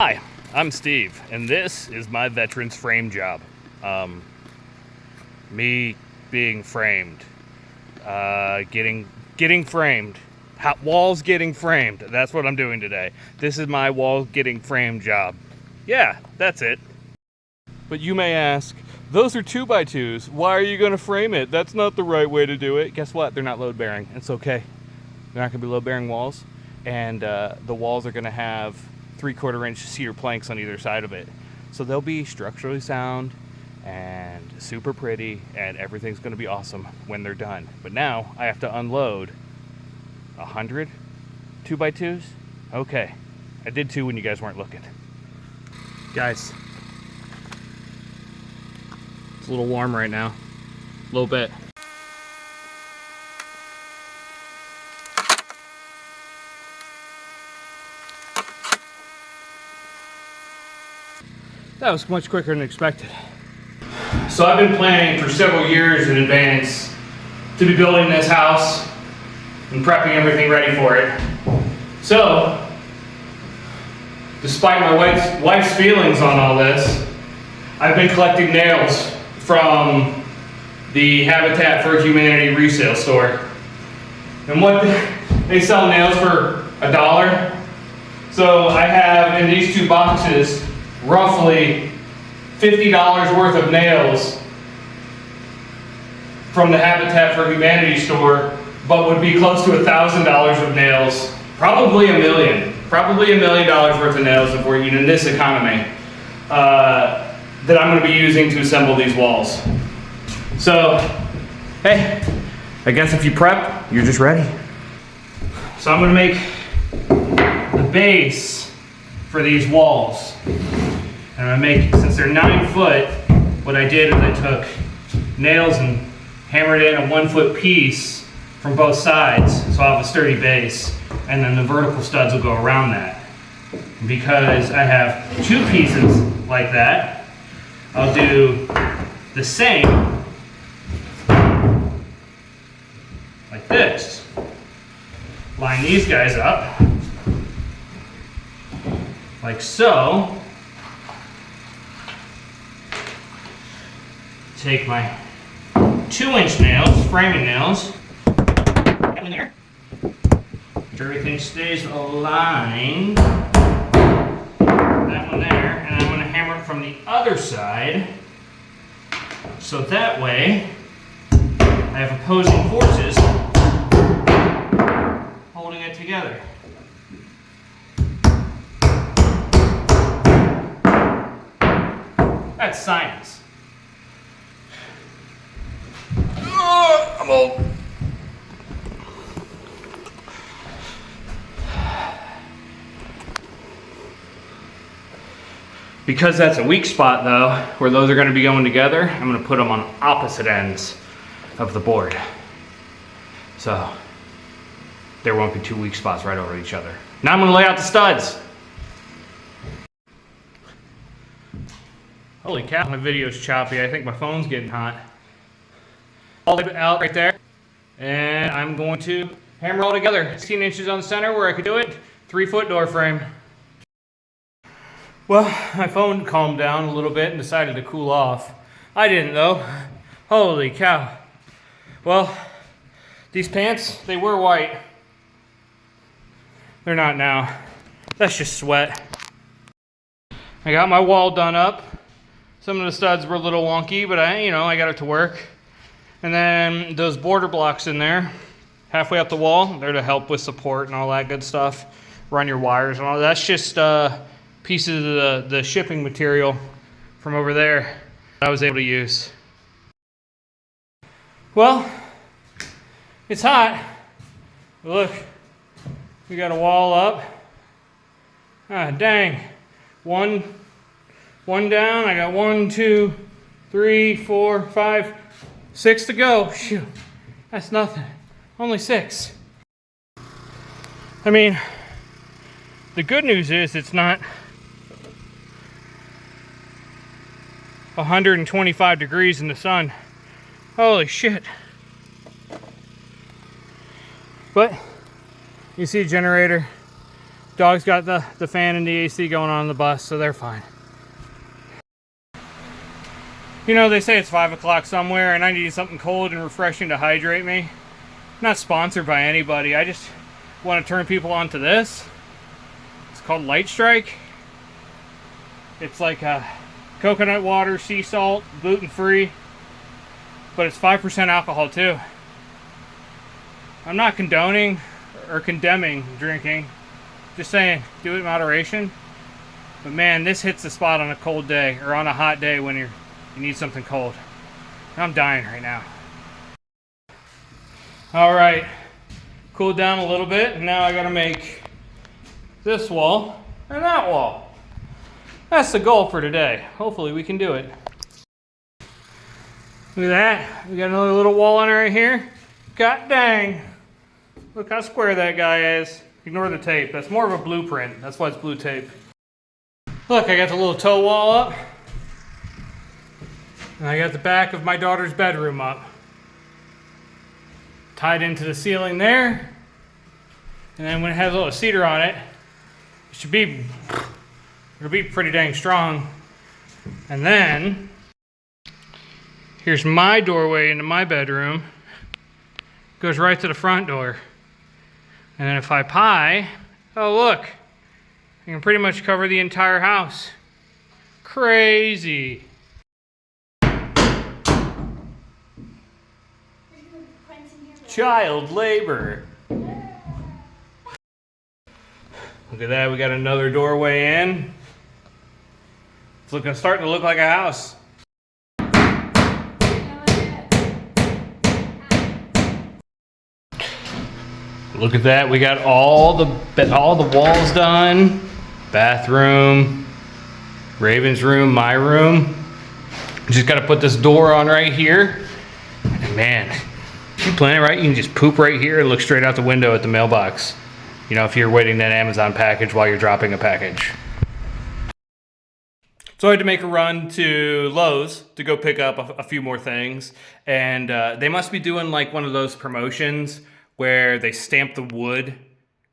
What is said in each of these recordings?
Hi, I'm Steve, and this is my veteran's frame job. Me being framed, getting framed, walls getting framed. That's what I'm doing today. This is my wall getting framed job. Yeah, that's it. But you may ask, those are 2x2s. Why are you going to frame it? That's not the right way to do it. Guess what? They're not load bearing. It's okay. They're not going to be load bearing walls, and the walls are going to have 3/4 inch cedar planks on either side of it. So they'll be structurally sound and super pretty, and everything's going to be awesome when they're done. But now I have to unload 100 2x2s. Okay, I did 2 when you guys weren't looking. Guys, it's a little warm right now, a little bit. That was much quicker than expected. So I've been planning for several years in advance to be building this house and prepping everything ready for it. So, despite my wife's feelings on all this, I've been collecting nails from the Habitat for Humanity resale store. And what they sell nails for $1. So I have in these 2 boxes roughly $50 worth of nails from the Habitat for Humanity store, but would be close to $1,000 of nails, probably $1 million worth of nails if we're in this economy, that I'm going to be using to assemble these walls. So, hey, I guess if you prep, you're just ready. So I'm going to make the base for these walls. And I'm gonna make, since they're 9 foot, what I did is I took nails and hammered in a 1 foot piece from both sides, so I'll have a sturdy base, and then the vertical studs will go around that. Because I have 2 pieces like that, I'll do the same, like this. Line these guys up, like so. Take my 2-inch nails, framing nails, put in there. Make sure everything stays aligned. That one there, and I'm going to hammer it from the other side, so that way I have opposing forces holding it together. That's science. I'm old. Because that's a weak spot though, where those are going to be going together, I'm going to put them on opposite ends of the board. So there won't be 2 weak spots right over each other. Now I'm going to lay out the studs. Holy cow, my video's choppy. I think my phone's getting hot. All it out right there, and I'm going to hammer all together. 16 inches on the center where I could do it. 3-foot door frame. Well, my phone calmed down a little bit and decided to cool off. I didn't though. Holy cow. Well, these pants, they were white. They're not now. That's just sweat. I got my wall done up. Some of the studs were a little wonky, but I got it to work. And then those border blocks in there, halfway up the wall, they're to help with support and all that good stuff. Run your wires and all that. That's just pieces of the shipping material from over there that I was able to use. Well, it's hot. Look, we got a wall up. Ah, dang. One down. I got 1, 2, 3, 4, 5, 6 to go. Shoot, that's nothing. Only 6. I mean, the good news is it's not 125 degrees in the sun. Holy shit. But you see a generator Dog's got the fan and the AC going on the bus, so they're fine. You know, they say it's 5 o'clock somewhere and I need something cold and refreshing to hydrate me. I'm not sponsored by anybody. I just want to turn people on to this. It's called Light Strike. It's like coconut water, sea salt, gluten-free, but it's 5% alcohol too. I'm not condoning or condemning drinking. Just saying, do it in moderation. But man, this hits the spot on a cold day or on a hot day when you need something cold. I'm dying right now. All right, cooled down a little bit, and now I gotta make this wall and that wall. That's the goal for today. Hopefully we can do it. Look at that, we got another little wall on right here. God dang, look how square that guy is. Ignore the tape, that's more of a blueprint. That's why it's blue tape. Look, I got the little toe wall up. And I got the back of my daughter's bedroom up. Tied into the ceiling there. And then when it has a little cedar on it, it'll be pretty dang strong. And then, here's my doorway into my bedroom. Goes right to the front door. And then if I pie, oh look, I can pretty much cover the entire house. Crazy. Child labor. Look at that, we got another doorway in. It's starting to look like a house. Look at that, we got all the walls done. Bathroom, Raven's room, my room. Just gotta put this door on right here. And man, if you plan it right, you can just poop right here and look straight out the window at the mailbox. You know, if you're waiting that Amazon package while you're dropping a package. So I had to make a run to Lowe's to go pick up a few more things. And they must be doing like one of those promotions where they stamp the wood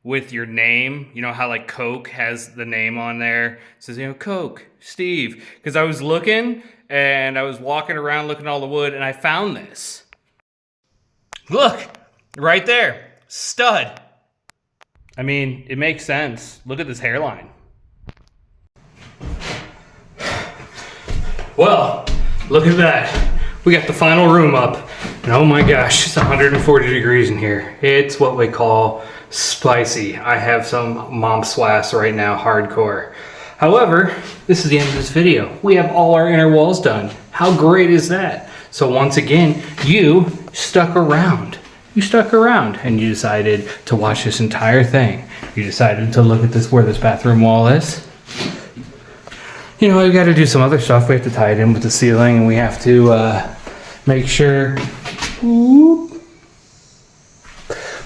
with your name. You know how like Coke has the name on there? It says, you know, Coke, Steve. Because I was looking and I was walking around looking at all the wood and I found this. Look, right there, stud. I mean, it makes sense. Look at this hairline. Well, look at that. We got the final room up. And oh my gosh, it's 140 degrees in here. It's what we call spicy. I have some mom swass right now, hardcore. However, this is the end of this video. We have all our inner walls done. How great is that? So once again, you stuck around. You stuck around and you decided to watch this entire thing. You decided to look at this, where this bathroom wall is. You know, we got to do some other stuff. We have to tie it in with the ceiling, and we have to make sure.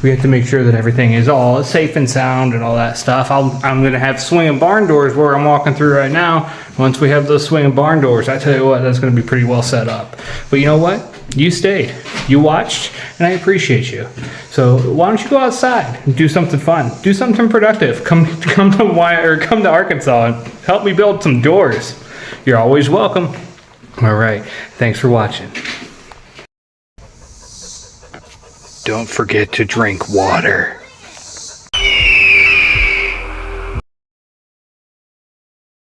We have to make sure that everything is all safe and sound and all that stuff. I'm going to have swinging barn doors where I'm walking through right now. Once we have those swinging barn doors, I tell you what, that's going to be pretty well set up. But you know what? You stayed. You watched, and I appreciate you. So why don't you go outside and do something fun? Do something productive. Come to Arkansas and help me build some doors. You're always welcome. All right. Thanks for watching. Don't forget to drink water.